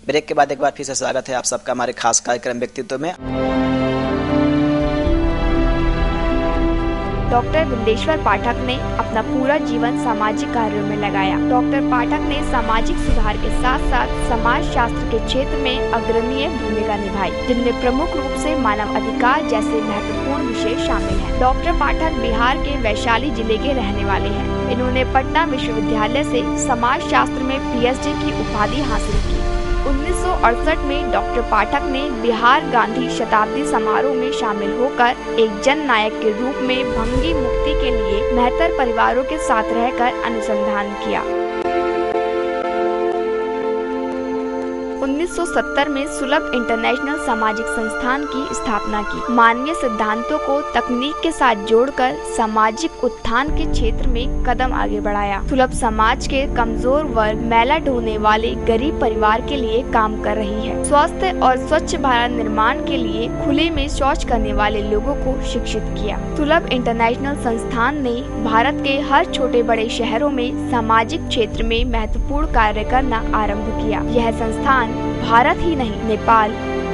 Break के बाद एक बार फिर से स्वागत है आप सबका हमारे खास कार्यक्रम व्यक्तित्व में। डॉक्टर बिंदेश्वर पाठक ने अपना पूरा जीवन सामाजिक कार्यों में लगाया। डॉक्टर पाठक ने सामाजिक सुधार के साथ साथ समाज शास्त्र के क्षेत्र में अग्रणीय भूमिका निभाई, जिनमें प्रमुख रूप से मानव अधिकार जैसे महत्वपूर्ण विषय शामिल हैं। डॉक्टर पाठक बिहार के वैशाली जिले के रहने वाले हैं। इन्होंने पटना विश्वविद्यालय से समाज शास्त्र में PhD की उपाधि हासिल की। 1968 में डॉक्टर पाठक ने बिहार गांधी शताब्दी समारोह में शामिल होकर एक जन नायक के रूप में भंगी मुक्ति के लिए मेहतर परिवारों के साथ रहकर अनुसंधान किया। 1970 में सुलभ इंटरनेशनल सामाजिक संस्थान की स्थापना की। मानवीय सिद्धांतों को तकनीक के साथ जोड़कर सामाजिक उत्थान के क्षेत्र में कदम आगे बढ़ाया। सुलभ समाज के कमजोर वर्ग, मैला ढोने वाले गरीब परिवार के लिए काम कर रही है। स्वस्थ और स्वच्छ भारत निर्माण के लिए खुले में शौच करने वाले लोगों को शिक्षित किया। सुलभ इंटरनेशनल संस्थान ने भारत के हर छोटे बड़े शहरों में सामाजिक क्षेत्र में महत्वपूर्ण कार्य करना आरम्भ किया। यह संस्थान भारत ही नहीं, नेपाल,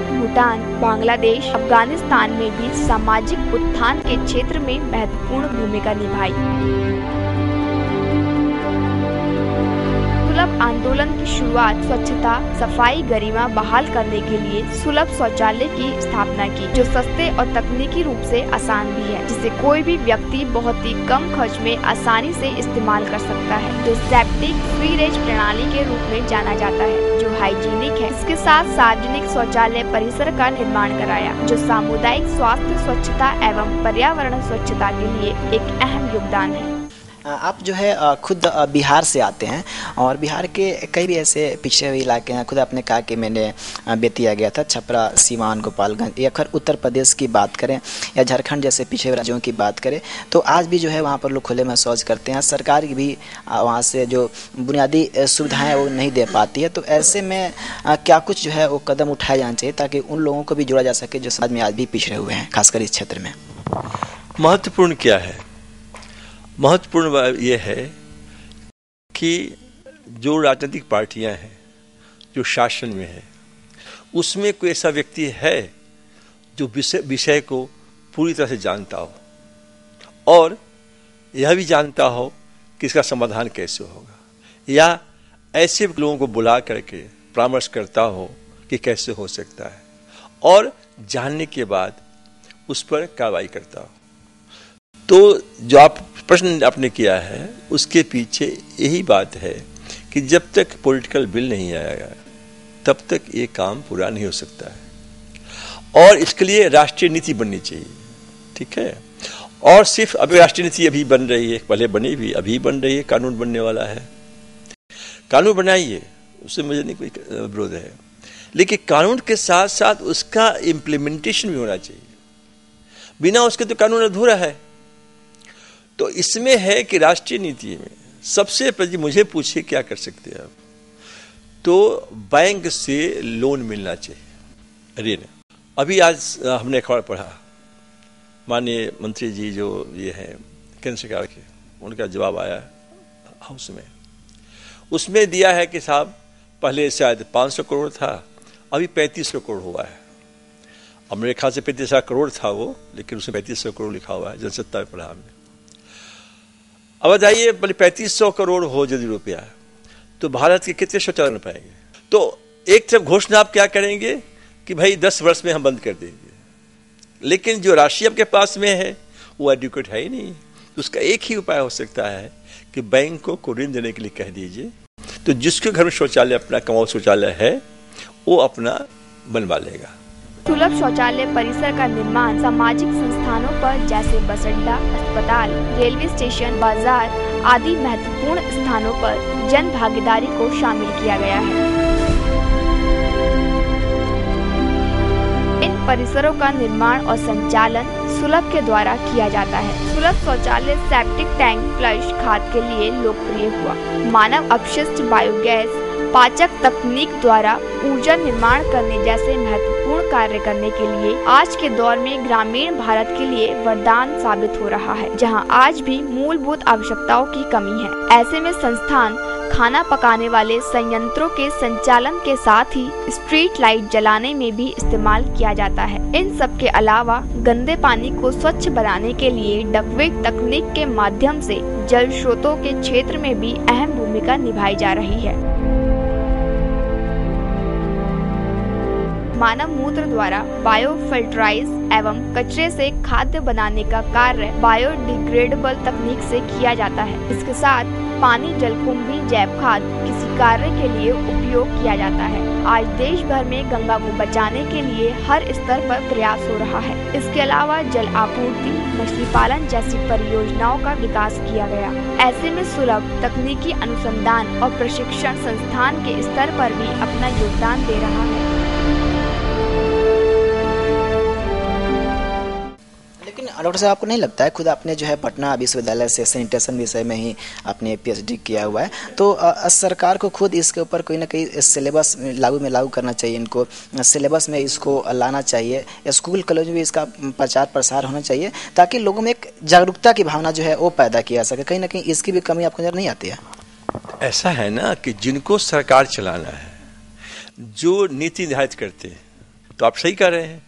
भूटान, बांग्लादेश, अफगानिस्तान में भी सामाजिक उत्थान के क्षेत्र में महत्वपूर्ण भूमिका निभाई। सुलभ आंदोलन की शुरुआत स्वच्छता, सफाई, गरिमा बहाल करने के लिए सुलभ शौचालय की स्थापना की, जो सस्ते और तकनीकी रूप से आसान भी है, जिसे कोई भी व्यक्ति बहुत ही कम खर्च में आसानी से इस्तेमाल कर सकता है, जो सेप्टिक सीवरेज प्रणाली के रूप में जाना जाता है, जो हाइजीनिक है। इसके साथ सार्वजनिक शौचालय परिसर का निर्माण कराया, जो सामुदायिक स्वास्थ्य स्वच्छता एवं पर्यावरण स्वच्छता के लिए एक अहम योगदान है। आप जो है खुद बिहार से आते हैं और बिहार के कई भी ऐसे पिछड़े हुए इलाके हैं। खुद आपने कहा कि मैंने बेतिया गया था, छपरा, सीवान, गोपालगंज, या फिर उत्तर प्रदेश की बात करें या झारखंड जैसे पिछड़े हुए राज्यों की बात करें तो आज भी जो है वहाँ पर लोग खुले में शौच करते हैं। सरकार भी वहाँ से जो बुनियादी सुविधाएँ वो नहीं दे पाती है। तो ऐसे में क्या कुछ जो है वो कदम उठाए जाना चाहिए ताकि उन लोगों को भी जोड़ा जा सके जो समाज में आज भी पिछड़े हुए हैं, खासकर इस क्षेत्र में? महत्वपूर्ण क्या है? महत्वपूर्ण ये है कि जो राजनीतिक पार्टियां हैं, जो शासन में है, उसमें कोई ऐसा व्यक्ति है जो विषय को पूरी तरह से जानता हो और यह भी जानता हो कि इसका समाधान कैसे होगा, या ऐसे लोगों को बुला करके परामर्श करता हो कि कैसे हो सकता है और जानने के बाद उस पर कार्रवाई करता हो। तो जो आप प्रश्न आपने किया है उसके पीछे यही बात है कि जब तक पॉलिटिकल बिल नहीं आएगा तब तक ये काम पूरा नहीं हो सकता है और इसके लिए राष्ट्रीय नीति बननी चाहिए। ठीक है, और सिर्फ अभी राष्ट्रीय नीति अभी बन रही है, पहले बनी भी, अभी बन रही है, कानून बनने वाला है। कानून बनाइए, उससे मुझे नहीं कोई विरोध है, लेकिन कानून के साथ साथ उसका इम्प्लीमेंटेशन भी होना चाहिए। बिना उसके तो कानून अधूरा है। तो इसमें है कि राष्ट्रीय नीति में सबसे पहले मुझे पूछे क्या कर सकते हैं आप, तो बैंक से लोन मिलना चाहिए, ऋण। अभी आज हमने खबर पढ़ा, माननीय मंत्री जी जो ये हैं केंद्र सरकार के, उनका जवाब आया हाउस में, उसमें दिया है कि साहब पहले शायद 500 करोड़ था, अभी 3500 करोड़ हुआ है। अब मेरे ख्याल से 3500 करोड़ था वो, लेकिन उसमें 3500 करोड़ लिखा हुआ है, जनसत्ता में पढ़ा हमने। अब बताइए, बोले 3500 करोड़ हो यदि रुपया तो भारत के कितने शौचालय बन पाएंगे? तो एक तरफ घोषणा आप क्या करेंगे कि भाई 10 वर्ष में हम बंद कर देंगे, लेकिन जो राशि आपके पास में है वो एडुकेट है ही नहीं। तो उसका एक ही उपाय हो सकता है कि बैंक को ऋण देने के लिए कह दीजिए, तो जिसके घर में शौचालय अपना कमाऊ शौचालय है वो अपना बनवा लेगा। सुलभ शौचालय परिसर का निर्माण सामाजिक संस्थानों पर जैसे बस अड्डा, अस्पताल, रेलवे स्टेशन, बाजार आदि महत्वपूर्ण स्थानों पर जन भागीदारी को शामिल किया गया है। इन परिसरों का निर्माण और संचालन सुलभ के द्वारा किया जाता है। सुलभ शौचालय सेप्टिक टैंक फ्लश खाद के लिए लोकप्रिय हुआ। मानव अपशिष्ट, बायोगैस, पाचक तकनीक द्वारा ऊर्जा निर्माण करने जैसे महत्वपूर्ण कार्य करने के लिए आज के दौर में ग्रामीण भारत के लिए वरदान साबित हो रहा है, जहां आज भी मूलभूत आवश्यकताओं की कमी है। ऐसे में संस्थान खाना पकाने वाले संयंत्रों के संचालन के साथ ही स्ट्रीट लाइट जलाने में भी इस्तेमाल किया जाता है। इन सब के अलावा गंदे पानी को स्वच्छ बनाने के लिए डकवेट तकनीक के माध्यम से जल स्रोतों के क्षेत्र में भी अहम भूमिका निभाई जा रही है। मानव मूत्र द्वारा बायोफिल्टराइज एवं कचरे से खाद्य बनाने का कार्य बायोडिग्रेडेबल तकनीक से किया जाता है। इसके साथ पानी जलकुंभी जैव खाद किसी कार्य के लिए उपयोग किया जाता है। आज देश भर में गंगा को बचाने के लिए हर स्तर पर प्रयास हो रहा है। इसके अलावा जल आपूर्ति, मछली पालन जैसी परियोजनाओं का विकास किया गया। ऐसे में सुलभ तकनीकी अनुसंधान और प्रशिक्षण संस्थान के स्तर पर भी अपना योगदान दे रहा है। डॉक्टर साहब, आपको नहीं लगता है, खुद आपने जो है पटना विश्वविद्यालय से सैनिटेशन विषय में ही आपने पीएचडी किया हुआ है, तो सरकार को खुद इसके ऊपर कोई ना कोई सिलेबस लागू करना चाहिए, इनको सिलेबस में इसको लाना चाहिए, स्कूल कॉलेज में इसका प्रचार प्रसार होना चाहिए, ताकि लोगों में एक जागरूकता की भावना जो है वो पैदा किया जा सके। कहीं ना कहीं इसकी भी कमी आपको नजर नहीं आती है? ऐसा है ना कि जिनको सरकार चलाना है, जो नीति निर्धारित करते हैं, तो आप सही कह रहे हैं,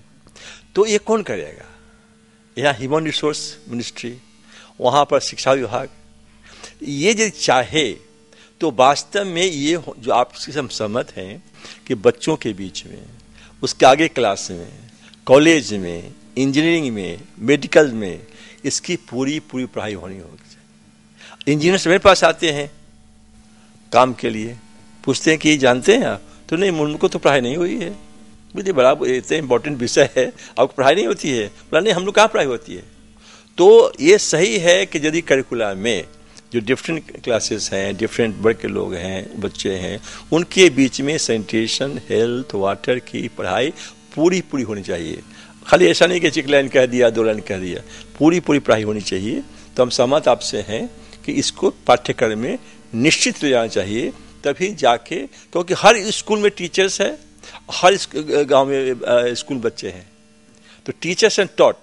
तो ये कौन करेगा? यहाँ ह्यूमन रिसोर्स मिनिस्ट्री, वहाँ पर शिक्षा विभाग, ये यदि चाहे तो वास्तव में ये जो आपसे हम सहमत हैं कि बच्चों के बीच में, उसके आगे क्लास में, कॉलेज में, इंजीनियरिंग में, मेडिकल में इसकी पूरी पढ़ाई होनी होगी। इंजीनियर्स मेरे पास आते हैं काम के लिए, पूछते हैं कि ये जानते हैं आप? तो नहीं, उनको तो पढ़ाई नहीं हुई है। मुझे बड़ा इतना इम्पोर्टेंट विषय है, आपको पढ़ाई नहीं होती है? बोला नहीं, हम लोग कहाँ पढ़ाई होती है। तो ये सही है कि यदि करिकुलम में जो डिफरेंट क्लासेस हैं, डिफरेंट वर्ग के लोग हैं, बच्चे हैं, उनके बीच में सैनिटेशन, हेल्थ, वाटर की पढ़ाई पूरी होनी चाहिए। खाली ऐसा नहीं कि एक लाइन कह दिया, 2 लाइन कह दिया, पूरी पढ़ाई होनी चाहिए। तो हम सहमत आपसे हैं कि इसको पाठ्यक्रम में निश्चित ले जाना चाहिए, तभी जाके, क्योंकि हर स्कूल में टीचर्स है, हर गांव में स्कूल बच्चे हैं, तो टीचर्स एंड टॉट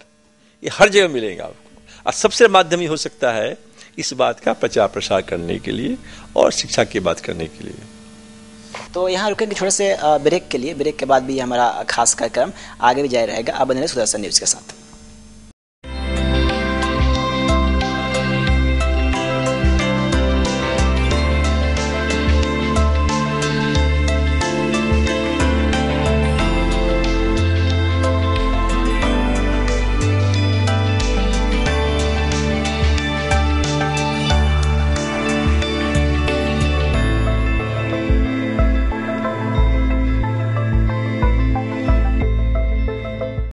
ये हर जगह मिलेगा आपको। और सबसे माध्यम ही हो सकता है इस बात का प्रचार प्रसार करने के लिए और शिक्षा की बात करने के लिए। तो यहाँ रुकेंगे छोटे से ब्रेक के लिए। ब्रेक के बाद भी हमारा खास कार्यक्रम आगे भी जारी रहेगा। आप बने रहिए सुदर्शन न्यूज के साथ।